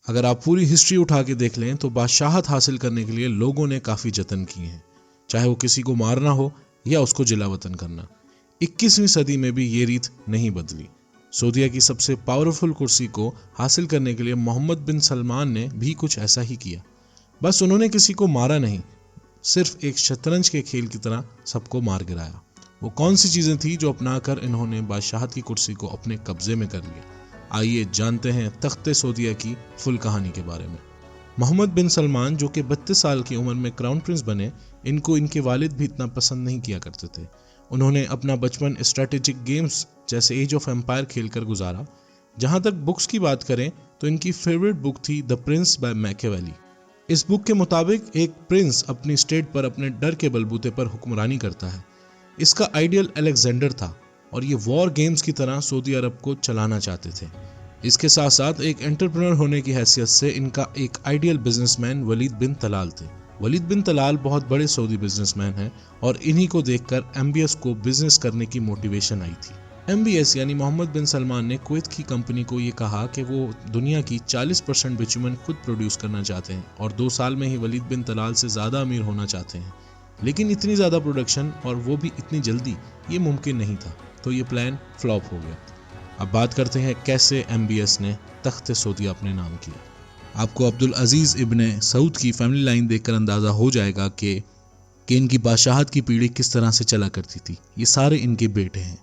अगर आप पूरी हिस्ट्री उठा के देख लें तो बादशाहत हासिल करने के लिए लोगों ने काफ़ी जतन किए हैं, चाहे वो किसी को मारना हो या उसको जिला वतन करना। 21वीं सदी में भी ये रीत नहीं बदली। सऊदीया की सबसे पावरफुल कुर्सी को हासिल करने के लिए मोहम्मद बिन सलमान ने भी कुछ ऐसा ही किया। बस उन्होंने किसी को मारा नहीं, सिर्फ एक शतरंज के खेल की तरह सबको मार गिराया। वो कौन सी चीज़ें थी जो अपनाकर इन्होंने बादशाहत की कुर्सी को अपने कब्जे में कर लिया? आइए जानते हैं तख्ते सऊदीया की फुल कहानी के बारे में। मोहम्मद बिन सलमान जो कि 32 साल की उम्र में क्राउन प्रिंस बने, इनको इनके वालिद भी इतना पसंद नहीं किया करते थे। उन्होंने अपना बचपन स्ट्रैटेजिक गेम्स जैसे एज ऑफ एम्पायर खेलकर गुजारा। जहाँ तक बुक्स की बात करें तो इनकी फेवरेट बुक थी द प्रिंस बाय मैकियावेली। इस बुक के मुताबिक एक प्रिंस अपनी स्टेट पर अपने डर के बलबूते पर हुक्मरानी करता है। इसका आइडियल अलेक्जेंडर था और ये वॉर गेम्स की तरह सऊदी अरब को चलाना चाहते थे। इसके साथ साथ एक एंटरप्रेन्योर होने की हैसियत से इनका एक आइडियल बिजनेसमैन वलीद बिन तलाल थे। वलीद बिन तलाल बहुत बड़े सऊदी बिजनेसमैन हैं और इन्हीं को देखकर एमबीएस को बिजनेस करने की मोटिवेशन आई थी। एमबीएस यानी मोहम्मद बिन सलमान ने कुवैत की कंपनी को ये कहा कि वो दुनिया की 40% बिचुमन खुद प्रोड्यूस करना चाहते हैं और 2 साल में ही वलीद बिन तलाल से ज़्यादा अमीर होना चाहते हैं। लेकिन इतनी ज़्यादा प्रोडक्शन और वो भी इतनी जल्दी ये मुमकिन नहीं था, तो ये प्लान फ्लॉप हो गया। अब बात करते हैं कैसे एमबीएस ने तख्ते सऊदीया अपने नाम किया। आपको अब्दुल अजीज़ इब्ने सऊद की फैमिली लाइन देखकर अंदाज़ा हो जाएगा कि इनकी बादशाहत की पीढ़ी किस तरह से चला करती थी। ये सारे इनके बेटे हैं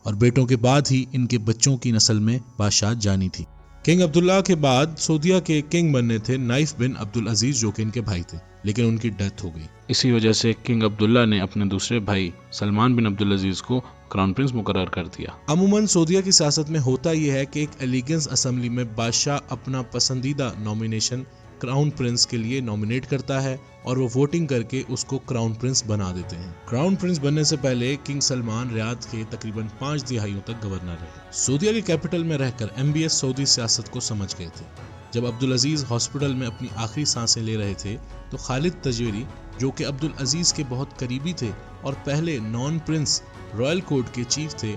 और बेटों के बाद ही इनके बच्चों की नस्ल में बादशाहत जानी थी। किंग अब्दुल्ला के बाद सऊदीया के किंग बनने थे नाइफ बिन अब्दुल अजीज़ जो कि इनके भाई थे, लेकिन उनकी डेथ हो गई। इसी वजह से किंग अब्दुल्ला ने अपने दूसरे भाई सलमान बिन अब्दुल अजीज़ को क्राउन प्रिंस मुकर्रर कर दिया। अमूमन सऊदीया की सियासत में होता यह है कि एक एलिगेंस असेंबली में बादशाह अपना पसंदीदा नॉमिनेशन क्राउन प्रिंस के लिए नॉमिनेट करता है और वो वोटिंग करके उसको क्राउन प्रिंस बना देते हैं। क्राउन प्रिंस बनने से पहले किंग सलमान रियाद के तकरीबन 5 दिहाइयों तक गवर्नर रहे। सऊदीया के कैपिटल में रहकर एमबीएस सऊदी सियासत को समझ गए थे। जब अब्दुल अजीज़ हॉस्पिटल में अपनी आखिरी सांसें ले रहे थे तो खालिद तजवेरी जो कि अब्दुल अजीज़ के बहुत करीबी थे और पहले नॉन प्रिंस रॉयल कोर्ट के चीफ थे,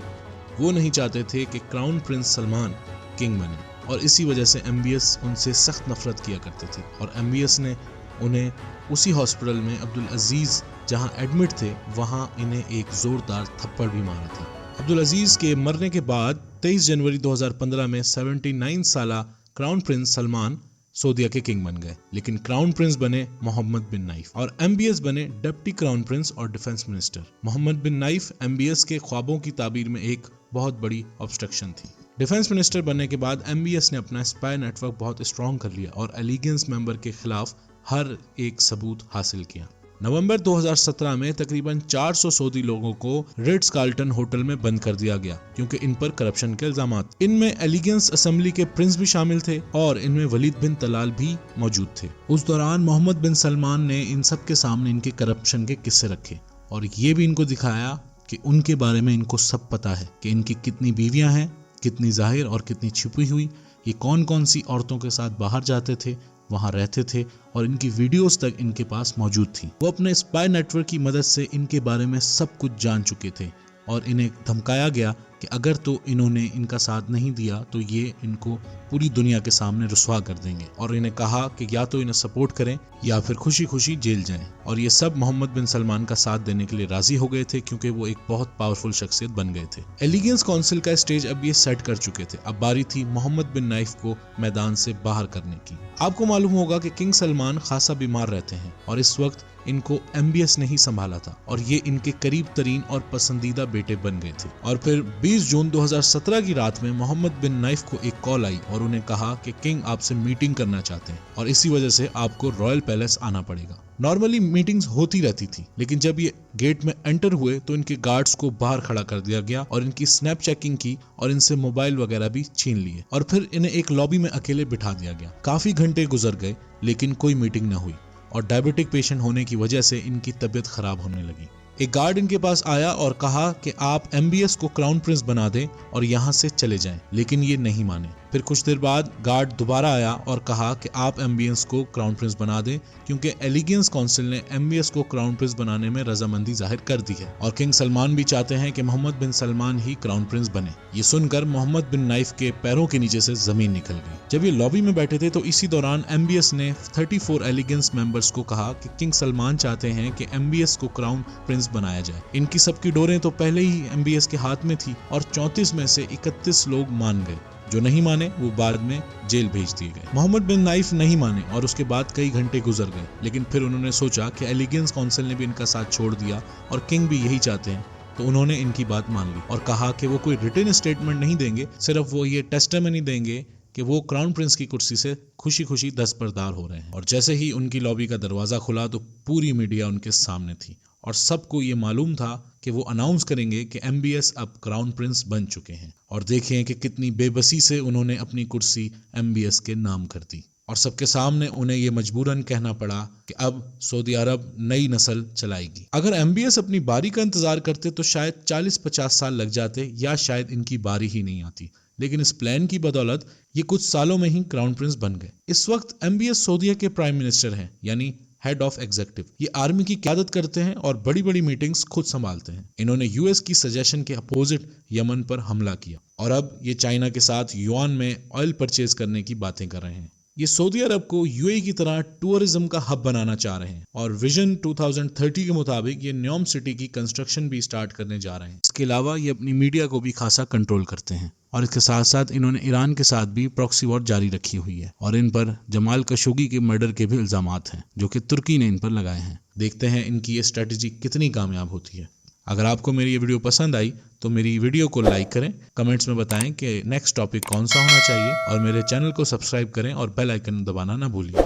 वो नहीं चाहते थे कि क्राउन प्रिंस सलमान किंग बने और इसी वजह से एमबीएस उनसे सख्त नफरत किया करते थे और एमबीएस ने उन्हें उसी हॉस्पिटल में अब्दुल अजीज़ जहां एडमिट थे वहां इन्हें एक ज़ोरदार थप्पड़ भी मारा था। अब्दुल अजीज़ के मरने के बाद 23 जनवरी 2015 में 79 साला क्राउन प्रिंस सलमान सऊदीया के किंग बन गए, लेकिन क्राउन प्रिंस बने मोहम्मद बिन नाइफ और एमबीएस बने डिप्टी क्राउन प्रिंस और डिफेंस मिनिस्टर। मोहम्मद बिन नाइफ एमबीएस के ख्वाबों की ताबीर में एक बहुत बड़ी ऑब्स्ट्रक्शन थी। डिफेंस मिनिस्टर बनने के बाद एमबीएस ने अपना स्पाई नेटवर्क बहुत स्ट्रॉन्ग कर लिया और एलिगेंस मेंबर के खिलाफ हर एक सबूत हासिल किया। नवंबर 2017 में तकरीबन 400 सऊदी लोगों को रिट्स कार्ल्टन होटल में बंद कर दिया गया क्योंकि इन पर करप्शन के इल्जामात। इनमें एलिगेंस असेंबली के प्रिंस भी शामिल थे और इनमें वलीद बिन तलाल भी मौजूद थे। उस दौरान मोहम्मद बिन सलमान ने इन सब के सामने इनके करप्शन के किस्से रखे और ये भी इनको दिखाया कि उनके बारे में इनको सब पता है कि इनकी कितनी बीवियां हैं, कितनी जाहिर और कितनी छिपी हुई, ये कौन कौन सी औरतों के साथ बाहर जाते थे, वहां रहते थे और इनकी वीडियोस तक इनके पास मौजूद थी। वो अपने स्पाई नेटवर्क की मदद से इनके बारे में सब कुछ जान चुके थे और इन्हें धमकाया गया कि अगर तो इन्होंने इनका साथ नहीं दिया तो ये इनको पूरी दुनिया के सामने रुसवा कर देंगे और इन्हें कहा कि या तो इन्हें सपोर्ट करें या फिर खुशी खुशी जेल जाएं। और ये सब मोहम्मद बिन सलमान का साथ देने के लिए राजी हो गए थे क्योंकि वो एक बहुत पावरफुल शख्सियत बन गए थे। एलिगेंस काउंसिल का स्टेज अब ये सेट कर चुके थे। अब बारी थी मोहम्मद बिन नाइफ को मैदान से बाहर करने की। आपको मालूम होगा कि किंग सलमान खासा बीमार रहते हैं और इस वक्त इनको एमबीएस ने ही संभाला था और ये इनके करीब तरीन और पसंदीदा बेटे बन गए थे। और फिर 20 जून 2017 की रात में मोहम्मद बिन नाइफ को एक कॉल आई और उन्हें कहा कि किंग आपसे मीटिंग करना चाहते हैं और इसी वजह से आपको रॉयल पैलेस आना पड़ेगा। नॉर्मली मीटिंग्स होती रहती थी, लेकिन जब ये गेट में एंटर हुए तो इनके गार्ड्स को बाहर खड़ा कर दिया गया और इनकी स्नैप चेकिंग की और इनसे मोबाइल वगैरह भी छीन लिए और फिर इन्हें एक लॉबी में अकेले बिठा दिया गया। काफी घंटे गुजर गए लेकिन कोई मीटिंग न हुई और डायबिटिक पेशेंट होने की वजह से इनकी तबीयत खराब होने लगी। एक गार्ड इनके पास आया और कहा कि आप एमबीएस को क्राउन प्रिंस बना दें और यहाँ से चले जाएं, लेकिन ये नहीं माने। फिर कुछ देर बाद गार्ड दोबारा आया और कहा कि आप एमबीएस को क्राउन प्रिंस बना दें, क्योंकि एलिगेंस काउंसिल ने एमबीएस को क्राउन प्रिंस बनाने में रजामंदी जाहिर कर दी है और किंग सलमान भी चाहते हैं कि मोहम्मद बिन सलमान ही क्राउन प्रिंस बने। ये सुनकर मोहम्मद बिन नाइफ के पैरों के नीचे से जमीन निकल गई। जब ये लॉबी में बैठे थे तो इसी दौरान एमबीएस ने 34 एलिगेंस मेंबर्स को कहा कि किंग सलमान चाहते हैं कि एमबीएस को क्राउन प्रिंस बनाया जाए। इनकी सबकी डोरें तो पहले ही एमबीएस के हाथ में थी और 34 में से 31 लोग मान गए। जो नहीं माने वो बाद में जेल भेज दिए गए। मोहम्मद बिन नाइफ नहीं माने और उसके बाद कई घंटे गुजर गए, लेकिन फिर उन्होंने सोचा कि एलिगेंस काउंसिल ने भी इनका साथ छोड़ दिया और किंग भी यही चाहते हैं, तो उन्होंने इनकी बात मान ली और कहा कि वो कोई रिटन स्टेटमेंट नहीं देंगे, सिर्फ वो ये टेस्टिमनी देंगे कि वो क्राउन प्रिंस की कुर्सी से खुशी खुशी दस्तबरदार हो रहे हैं। और जैसे ही उनकी लॉबी का दरवाजा खुला तो पूरी मीडिया उनके सामने थी और सबको ये मालूम था कि वो अनाउंस करेंगे कि एमबीएस अब क्राउन प्रिंस बन चुके हैं। और देखें कि कितनी बेबसी से उन्होंने अपनी कुर्सी एमबीएस के नाम कर दी और सबके सामने उन्हें ये मजबूरन कहना पड़ा कि अब सऊदी अरब नई नस्ल चलाएगी। अगर एमबीएस अपनी बारी का इंतजार करते तो शायद 40-50 साल लग जाते या शायद इनकी बारी ही नहीं आती, लेकिन इस प्लान की बदौलत ये कुछ सालों में ही क्राउन प्रिंस बन गए। इस वक्त एमबीएस सऊदीया के प्राइम मिनिस्टर हैं, यानी हेड ऑफ एग्जीक्यूटिव। ये आर्मी की क़यादत करते हैं और बड़ी बड़ी मीटिंग्स खुद संभालते हैं। इन्होंने यूएस की सजेशन के अपोजिट यमन पर हमला किया और अब ये चाइना के साथ युआन में ऑयल परचेज करने की बातें कर रहे हैं। ये सऊदी अरब को यूएई की तरह टूरिज्म का हब बनाना चाह रहे हैं और विजन 2030 के मुताबिक ये न्योम सिटी की कंस्ट्रक्शन भी स्टार्ट करने जा रहे हैं। इसके अलावा ये अपनी मीडिया को भी खासा कंट्रोल करते हैं और इसके साथ साथ इन्होंने ईरान के साथ भी प्रॉक्सी वॉर जारी रखी हुई है और इन पर जमाल खशोगी के मर्डर के भी इल्जामात हैं जो कि तुर्की ने इन पर लगाए हैं। देखते हैं इनकी ये स्ट्रेटजी कितनी कामयाब होती है। अगर आपको मेरी ये वीडियो पसंद आई तो मेरी वीडियो को लाइक करें, कमेंट्स में बताएं कि नेक्स्ट टॉपिक कौन सा होना चाहिए और मेरे चैनल को सब्सक्राइब करें और बेल आइकन दबाना ना भूलिए।